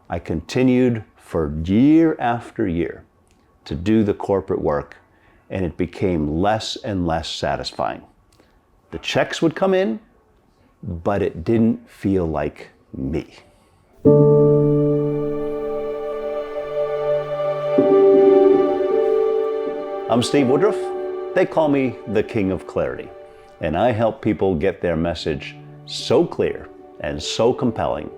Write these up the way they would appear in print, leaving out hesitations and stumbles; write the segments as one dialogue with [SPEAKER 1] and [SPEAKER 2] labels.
[SPEAKER 1] I continued for year after year to do the corporate work, and it became less and less satisfying. The checks would come in, but it didn't feel like me. I'm Steve Woodruff. They call me the King of Clarity, and I help people get their message so clear and so compelling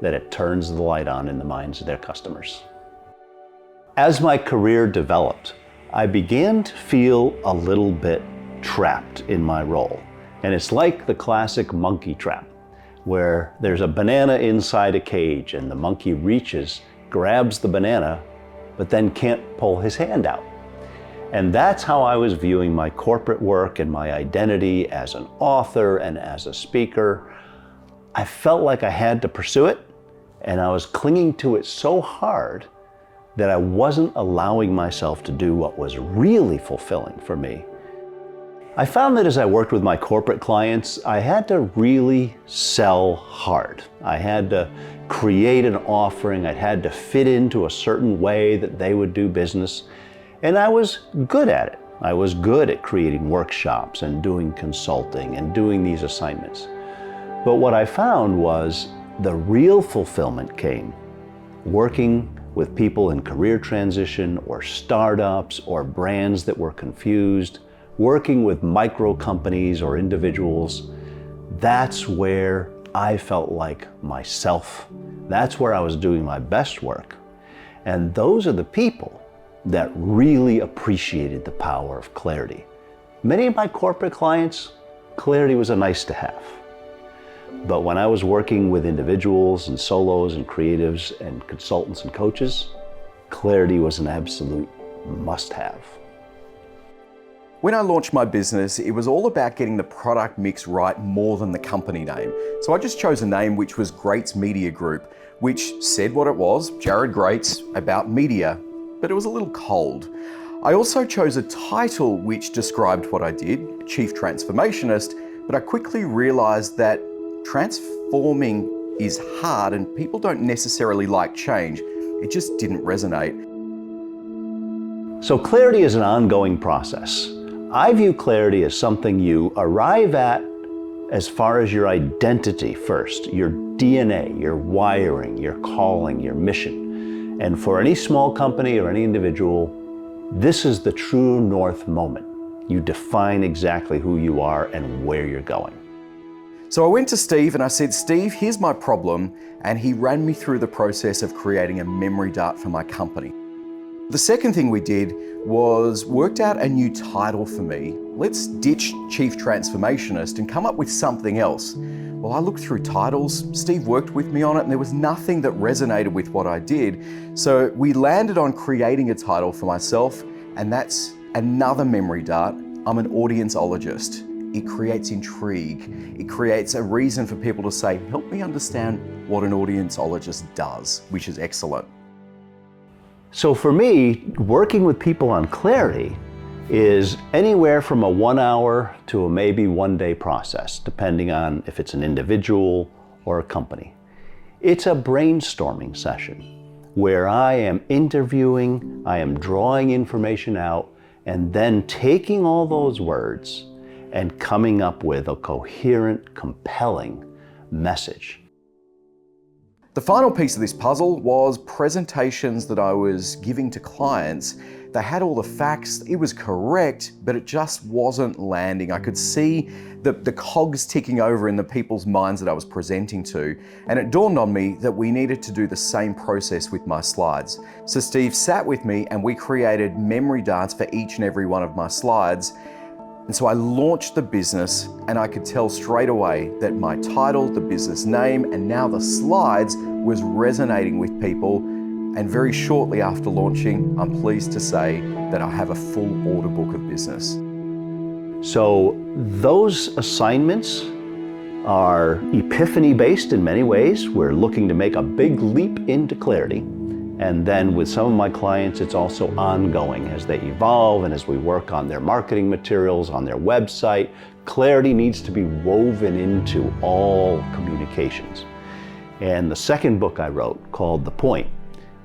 [SPEAKER 1] that it turns the light on in the minds of their customers. As my career developed, I began to feel a little bit trapped in my role. And it's like the classic monkey trap, where there's a banana inside a cage and the monkey reaches, grabs the banana, but then can't pull his hand out. And that's how I was viewing my corporate work and my identity as an author and as a speaker. I felt like I had to pursue it, and I was clinging to it so hard that I wasn't allowing myself to do what was really fulfilling for me. I found that as I worked with my corporate clients, I had to really sell hard. I had to create an offering. I had to fit into a certain way that they would do business. And I was good at it. I was good at creating workshops and doing consulting and doing these assignments. But what I found was the real fulfillment came working with people in career transition or startups or brands that were confused, working with micro companies or individuals. That's where I felt like myself. That's where I was doing my best work. And those are the people that really appreciated the power of clarity. Many of my corporate clients, clarity was a nice to have. But when I was working with individuals and solos and creatives and consultants and coaches, clarity was an absolute must-have.
[SPEAKER 2] When I launched my business, it was all about getting the product mix right more than the company name. So I just chose a name which was Greats Media Group, which said what it was, Jared Greats, about media, but it was a little cold. I also chose a title which described what I did, Chief Transformationist, but I quickly realized that transforming is hard and people don't necessarily like change. It just didn't resonate.
[SPEAKER 1] So clarity is an ongoing process. I view clarity as something you arrive at as far as your identity first, your DNA, your wiring, your calling, your mission. And for any small company or any individual, this is the true north moment. You define exactly who you are and where you're going.
[SPEAKER 2] So I went to Steve and I said, Steve, here's my problem. And he ran me through the process of creating a memory dart for my company. The second thing we did was worked out a new title for me. Let's ditch Chief Transformationist and come up with something else. Well, I looked through titles, Steve worked with me on it, and there was nothing that resonated with what I did. So we landed on creating a title for myself, and that's another memory dart. I'm an audienceologist. It creates intrigue. It creates a reason for people to say, help me understand what an audienceologist does, which is excellent.
[SPEAKER 1] So for me, working with people on clarity is anywhere from a 1 hour to a maybe 1 day process, depending on if it's an individual or a company. It's a brainstorming session where I am interviewing, I am drawing information out, and then taking all those words and coming up with a coherent, compelling message.
[SPEAKER 2] The final piece of this puzzle was presentations that I was giving to clients. They had all the facts, it was correct, but it just wasn't landing. I could see the cogs ticking over in the people's minds that I was presenting to, and it dawned on me that we needed to do the same process with my slides. So Steve sat with me and we created memory darts for each and every one of my slides. And so I launched the business, and I could tell straight away that my title, the business name, and now the slides was resonating with people. And very shortly after launching, I'm pleased to say that I have a full order book of business.
[SPEAKER 1] So those assignments are epiphany-based in many ways. We're looking to make a big leap into clarity. And then with some of my clients, it's also ongoing as they evolve and as we work on their marketing materials, on their website. Clarity needs to be woven into all communications. And the second book I wrote, called The Point,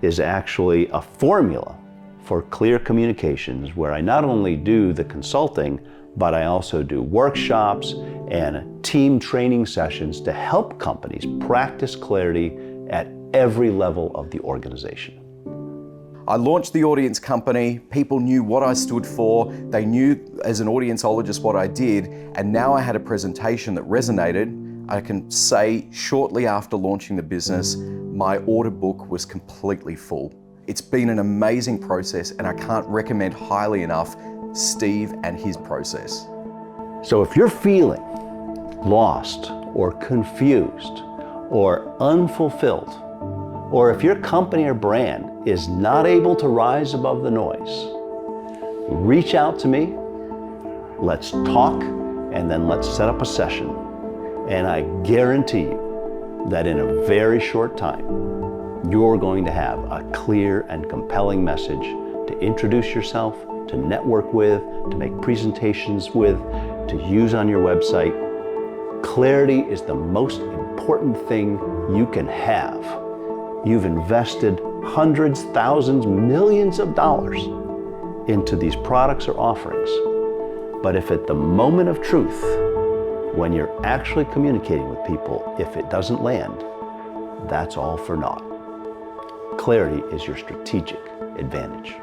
[SPEAKER 1] is actually a formula for clear communications, where I not only do the consulting, but I also do workshops and team training sessions to help companies practice clarity at every level of the organization.
[SPEAKER 2] I launched the audience company, people knew what I stood for, they knew as an audienceologist what I did, and now I had a presentation that resonated. I can say shortly after launching the business, my order book was completely full. It's been an amazing process, and I can't recommend highly enough Steve and his process.
[SPEAKER 1] So if you're feeling lost or confused or unfulfilled, or if your company or brand is not able to rise above the noise, reach out to me, let's talk, and then let's set up a session. And I guarantee you that in a very short time, you're going to have a clear and compelling message to introduce yourself, to network with, to make presentations with, to use on your website. Clarity is the most important thing you can have. You've invested hundreds, thousands, millions of dollars into these products or offerings. But if at the moment of truth, when you're actually communicating with people, if it doesn't land, that's all for naught. Clarity is your strategic advantage.